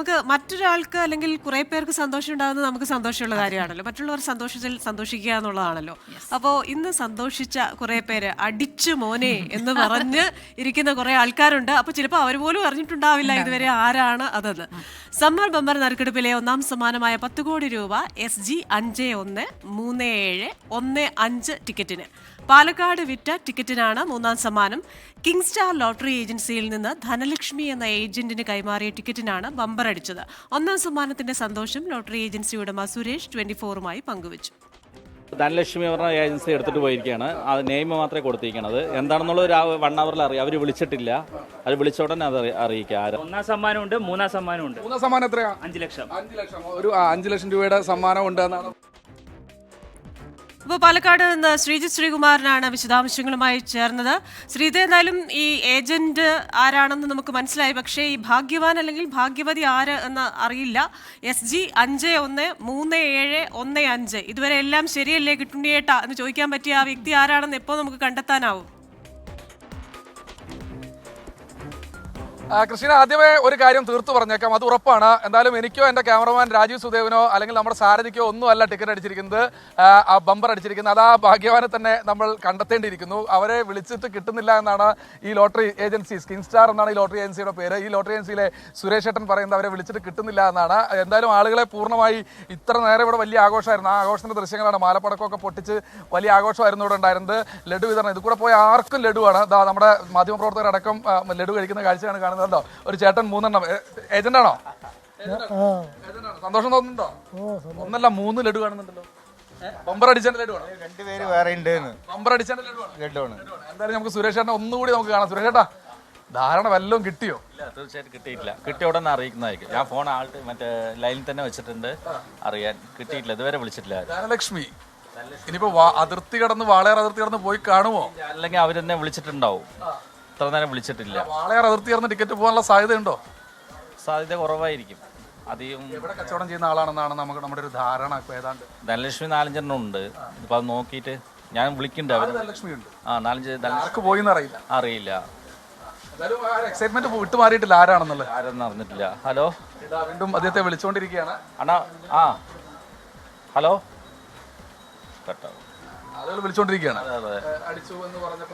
നമുക്ക് മറ്റൊരാൾക്ക് അല്ലെങ്കിൽ കുറെ പേർക്ക് സന്തോഷം ഉണ്ടാകുന്നത് നമുക്ക് സന്തോഷമുള്ള കാര്യമാണല്ലോ. മറ്റുള്ളവർ സന്തോഷത്തിൽ സന്തോഷിക്കുക എന്നുള്ളതാണല്ലോ. അപ്പോൾ ഇന്ന് സന്തോഷിച്ച കുറെ പേര് അടിച്ചു മോനെ എന്ന് പറഞ്ഞ് ഇരിക്കുന്ന കുറെ ആൾക്കാരുണ്ട്. അപ്പോൾ ചിലപ്പോൾ അവർ പോലും അറിഞ്ഞിട്ടുണ്ടാവില്ല ഇതുവരെ ആരാണ് അതെന്ന്. സമ്മർ ബമ്പർ നറുക്കെടുപ്പിലെ ഒന്നാം സമ്മാനമായ 10 കോടി രൂപ SG 513715 ടിക്കറ്റിന്. പാലക്കാട് വിറ്റ ടിക്കറ്റിനാണ് മൂന്നാം സമ്മാനം. കിങ് സ്റ്റാർ ലോട്ടറി ഏജൻസിയിൽ നിന്ന് ധനലക്ഷ്മി എന്ന ഏജന്റിന് കൈമാറിയ ടിക്കറ്റിനാണ് ബമ്പർ അടിച്ചത്. ഒന്നാം സമ്മാനത്തിന്റെ സന്തോഷം ലോട്ടറി ഏജൻസി ഉടമ സുരേഷ് 24മായി പങ്കുവച്ചു. ധനലക്ഷ്മി പറഞ്ഞ ഏജൻസി എടുത്തിട്ട് പോയിരിക്കുകയാണ്. അത് നെയിം മാത്രമേ കൊടുത്തിരിക്കുന്നത്. എന്താണെന്നുള്ള ഒരു 1 അവറിൽ അറിയാം. അവർ വിളിച്ചിട്ടില്ല. അത് വിളിച്ച ഉടനെ അത് അറിയിക്കാം. ഒന്നാം സമ്മാനമുണ്ട്, മൂന്നാം സമ്മാനമുണ്ട്. മൂന്നാം സമ്മാനം എത്രയാ? 5 ലക്ഷം. ഒരു 5 ലക്ഷം രൂപയുടെ സമ്മാനം ഉണ്ട് എന്നാണ്. അപ്പോൾ പാലക്കാട് നിന്ന് ശ്രീജിത്ത് ശ്രീകുമാരനാണ് വിശദാംശങ്ങളുമായി ചേർന്നത്. ശ്രീജിത്ത്, എന്തായാലും ഈ ഏജന്റ് ആരാണെന്ന് നമുക്ക് മനസ്സിലായി. പക്ഷേ ഈ ഭാഗ്യവാൻ അല്ലെങ്കിൽ ഭാഗ്യവതി ആര് എന്ന് അറിയില്ല. SG 513715 ഇതുവരെ എല്ലാം ശരിയല്ലേ കിട്ടുണ്ണിയേട്ടാ എന്ന് ചോദിക്കാൻ പറ്റിയ ആ വ്യക്തി ആരാണെന്ന് എപ്പോൾ നമുക്ക് കണ്ടെത്താനാവും? ക്രിസ്റ്റീന, ആദ്യമേ ഒരു കാര്യം തീർത്തു പറഞ്ഞേക്കാം, അത് ഉറപ്പാണ്. എന്തായാലും എനിക്കോ എൻ്റെ ക്യാമറമാൻ രാജീവ് സുദേവനോ അല്ലെങ്കിൽ നമ്മുടെ സാരഥിക്കോ ഒന്നും അല്ല ടിക്കറ്റ് അടിച്ചിരിക്കുന്നത്, ബമ്പർ അടിച്ചിരിക്കുന്നത്. അത് ആ ഭാഗ്യവാനെ തന്നെ നമ്മൾ കണ്ടെത്തേണ്ടിയിരിക്കുന്നു. അവരെ വിളിച്ചിട്ട് കിട്ടുന്നില്ല എന്നാണ് ഈ ലോട്ടറി ഏജൻസി, കിങ് സ്റ്റാർ എന്നാണ് ഈ ലോട്ടറി ഏജൻസിയുടെ പേര്. ഈ ലോട്ടറി ഏജൻസിയിലെ സുരേഷ് ഏട്ടൻ പറയുന്നത് അവരെ വിളിച്ചിട്ട് കിട്ടുന്നില്ല എന്നാണ്. എന്തായാലും ആളുകളെ പൂർണ്ണമായി ഇത്ര നേരം ഇവിടെ വലിയ ആഘോഷമായിരുന്നു. ആ ആഘോഷത്തിൻ്റെ ദൃശ്യങ്ങളാണ്. മാലപ്പടക്കമൊക്കെ പൊട്ടിച്ച് വലിയ ആഘോഷമായിരുന്നു ഇവിടെ ഉണ്ടായിരുന്നത്. ലഡു വിതരണം, ഇത് കൂടെ പോയ ആർക്കും ലഡുവാണ്. നമ്മുടെ മാധ്യമപ്രവർത്തകരടക്കം ലഡു കഴിക്കുന്ന കാഴ്ചയാണ് കാണുന്നത്. ഒരു ചേട്ടൻ 3 ഏജന്റാണോ? സന്തോഷം തോന്നുന്നുണ്ടോ? 1 അല്ല 3 ലഡു കാണുന്നുണ്ടല്ലോ. ബമ്പർ അടിച്ചതിന്റെ ലഡുവാണ്. 2 പേര് വേറെ ഉണ്ട്. ബമ്പർ അടിച്ചതിന്റെ ലഡുവാണ്. എന്തായാലും നമുക്ക് സുരേഷ് ചേട്ടനെ ഒന്നുകൂടി നമുക്ക് കാണാം. സുരേഷ് ചേട്ടാ, ധാരണ വല്ലതും കിട്ടിയോ? ഇല്ല, തീർച്ചയായിട്ടും കിട്ടിയിട്ടില്ല. കിട്ടിയ ഉടനെ അറിയിക്കുന്നതായിരിക്കും. ഞാൻ ഫോൺ മറ്റേ ലൈനിൽ തന്നെ വെച്ചിട്ടുണ്ട്. അറിയാൻ കിട്ടിയിട്ടില്ല, ഇതുവരെ വിളിച്ചിട്ടില്ല. ധനലക്ഷ്മി ഇനിയിപ്പോ അതിർത്തി കടന്ന് വാളയാർ അതിർത്തി കടന്ന് പോയി കാണുമോ? അല്ലെങ്കിൽ അവരെന്നെ വിളിച്ചിട്ടുണ്ടാവും. ഇത്ര നേരം വിളിച്ചിട്ടില്ല. വാളയാർ അതിർത്തി കടന്ന് ടിക്കറ്റ് പോകാനുള്ള സാധ്യതയുണ്ടോ? സാധ്യത കുറവായിരിക്കും. അധികം എവിടെ കച്ചവടം ചെയ്യുന്ന ആളാണെന്നാണ് നമ്മുടെ ഒരു ധാരണ. ഏതാണ്ട് ധനലക്ഷ്മി 4-5 ഉണ്ട്. ഇപ്പൊ അത് നോക്കിയിട്ട് ഞാൻ വിളിക്കുന്നുണ്ട്. അവർ ധനലക്ഷ്മി ഉണ്ട്. 4-5 പോയിന്ന് അറിയില്ല. അറിയില്ല. എക്സൈറ്റ്മെന്റ് വിട്ടു മാറിയിട്ടില്ല ആരാണെന്നുള്ളത്. ആരെന്ന് അറിഞ്ഞിട്ടില്ല. ഹലോ, വീണ്ടും അദ്ദേഹത്തെ വിളിച്ചുകൊണ്ടിരിക്കുകയാണ്. അണ്ണാ. ഹലോ, കേട്ടോ, ആളുകൾ വിളിച്ചോണ്ടിരിക്കുകയാണ്.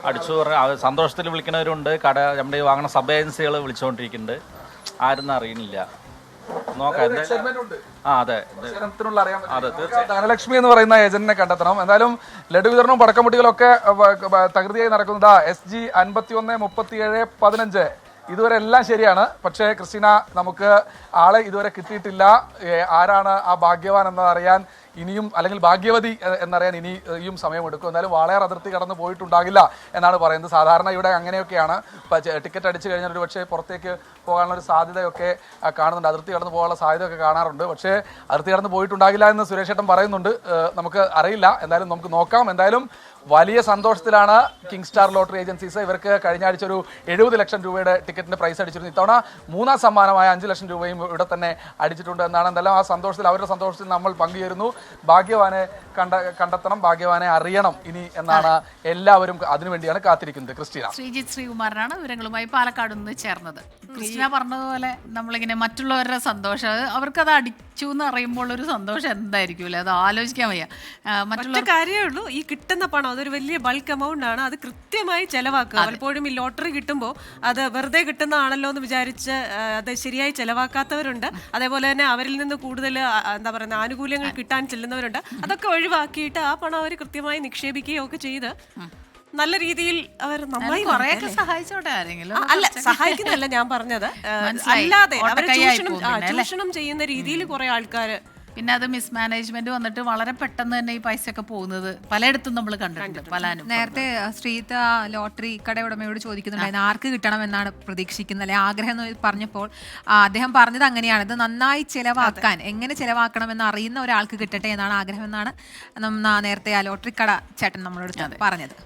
അടിച്ചു പറഞ്ഞ സന്തോഷത്തിൽ വിളിക്കുന്നവരുണ്ട്. നമ്മുടെ ഈ വാങ്ങണ സബ് ഏജൻസികൾ വിളിച്ചുകൊണ്ടിരിക്കുന്നുണ്ട്. ആരെന്ന് അറിയുന്നില്ല. നോക്കാം. അതെ, ധനലക്ഷ്മി എന്ന് പറയുന്ന ഏജന്റിനെ കണ്ടെത്തണം. എന്തായാലും ലഡു വിതരണവും പടക്കമുട്ടികളൊക്കെ തകൃതിയായി നടക്കുന്നത്. SG 513715 ഇതുവരെ എല്ലാം ശരിയാണ്. പക്ഷേ ക്രിസ്റ്റീന, നമുക്ക് ആളെ ഇതുവരെ കിട്ടിയിട്ടില്ല. ആരാണ് ആ ഭാഗ്യവാൻ എന്നറിയാൻ ഇനിയും, അല്ലെങ്കിൽ ഭാഗ്യവതി എന്നറിയാൻ ഇനിയും സമയമെടുക്കും. എന്തായാലും വാളയാർ അതിർത്തി കടന്ന് പോയിട്ടുണ്ടാകില്ല എന്നാണ് പറയുന്നത്. സാധാരണ ഇവിടെ അങ്ങനെയൊക്കെയാണ്. ടിക്കറ്റ് അടിച്ചു കഴിഞ്ഞാൽ ഒരു പക്ഷേ പുറത്തേക്ക് പോകാനുള്ള ഒരു സാധ്യതയൊക്കെ കാണുന്നുണ്ട്. അതിർത്തി കടന്ന് പോകാനുള്ള സാധ്യതയൊക്കെ കാണാറുണ്ട്. പക്ഷേ അതിർത്തി കടന്ന് പോയിട്ടുണ്ടാകില്ല എന്ന് സുരേഷ് ഏട്ടൻ പറയുന്നുണ്ട്. നമുക്ക് അറിയില്ല. എന്തായാലും നമുക്ക് നോക്കാം. എന്തായാലും വലിയ സന്തോഷത്തിലാണ് കിങ് സ്റ്റാർ ലോട്ടറി ഏജൻസീസ്. ഇവർക്ക് കഴിഞ്ഞ ആഴ്ച ഒരു 70 ലക്ഷം രൂപയുടെ ടിക്കറ്റിന്റെ പ്രൈസ് അടിച്ചിരുന്നു. ഇത്തവണ മൂന്നാം സമ്മാനമായ 5 ലക്ഷം രൂപയും ഇവിടെ തന്നെ അടിച്ചിട്ടുണ്ട് എന്നാണ്. എന്തായാലും ആ സന്തോഷത്തിൽ, അവരുടെ സന്തോഷത്തിൽ നമ്മൾ പങ്കുചേരുന്നു. ഭാഗ്യവാനെ കണ്ടെത്തണം, ഭാഗ്യവാനെ അറിയണം ഇനി എന്നാണ് എല്ലാവരും അതിനുവേണ്ടിയാണ് കാത്തിരിക്കുന്നത്. ക്രിസ്റ്റീന. ശ്രീജിത്ത് ശ്രീകുമാരനാണ് വിവരങ്ങളുമായി പാലക്കാട് നിന്ന് ചേർന്നത്. ക്രിസ്റ്റീന പറഞ്ഞതുപോലെ നമ്മളിങ്ങനെ മറ്റുള്ളവരുടെ സന്തോഷം, അവർക്കത് അടിച്ചു എന്ന് അറിയുമ്പോൾ ഒരു സന്തോഷം എന്തായിരിക്കും അല്ലേ? അത് ആലോചിക്കാൻ വയ്യ. മറ്റു കാര്യമേ ഉള്ളൂ, ഈ കിട്ടുന്ന പണം അതൊരു വലിയ ബൾക്ക് എമൗണ്ട് ആണ്. അത് കൃത്യമായി ചെലവാക്കുക. പലപ്പോഴും ഈ ലോട്ടറി കിട്ടുമ്പോൾ അത് വെറുതെ കിട്ടുന്നതാണല്ലോ എന്ന് വിചാരിച്ച് അത് ശരിയായി ചെലവാക്കാത്തവരുണ്ട്. അതേപോലെ തന്നെ അവരിൽ നിന്ന് കൂടുതൽ എന്താ പറയുക ആനുകൂല്യങ്ങൾ കിട്ടാൻ ചെല്ലുന്നവരുണ്ട്. അതൊക്കെ ഒഴിവാക്കിയിട്ട് ആ പണം അവർ കൃത്യമായി നിക്ഷേപിക്കുകയോ ഒക്കെ ചെയ്ത് നല്ല രീതിയിൽ അവർ നന്നായി സഹായിച്ചോട്ടെ. ആരെങ്കിലും അല്ല, സഹായിക്കുന്നതല്ല ഞാൻ പറഞ്ഞത്, അല്ലാതെ അവരെ ചൂഷണം ചെയ്യുന്ന രീതിയിൽ കുറെ ആൾക്കാർ. പിന്നെ അത് മിസ്മാനേജ്മെന്റ് വന്നിട്ട് വളരെ പെട്ടെന്ന് തന്നെ ഈ പൈസ ഒക്കെ പോകുന്നത് പലയിടത്തും നമ്മൾ കണ്ടിട്ടുണ്ട്. നേരത്തെ ശ്രീത ലോട്ടറി കട ഉടമയോട് ചോദിക്കുന്നുണ്ടായിരുന്നു ആർക്ക് കിട്ടണം എന്നാണ് പ്രതീക്ഷിക്കുന്നത്, അല്ലെ ആഗ്രഹം എന്ന് പറഞ്ഞപ്പോൾ അദ്ദേഹം പറഞ്ഞത് അങ്ങനെയാണ്. ഇത് നന്നായി ചെലവാക്കാൻ, എങ്ങനെ ചെലവാക്കണമെന്ന് അറിയുന്ന ഒരാൾക്ക് കിട്ടട്ടെ എന്നാണ് ആഗ്രഹം എന്നാണ് നേരത്തെ ആ ലോട്ടറി കട ചേട്ടൻ നമ്മളോട് പറഞ്ഞത്.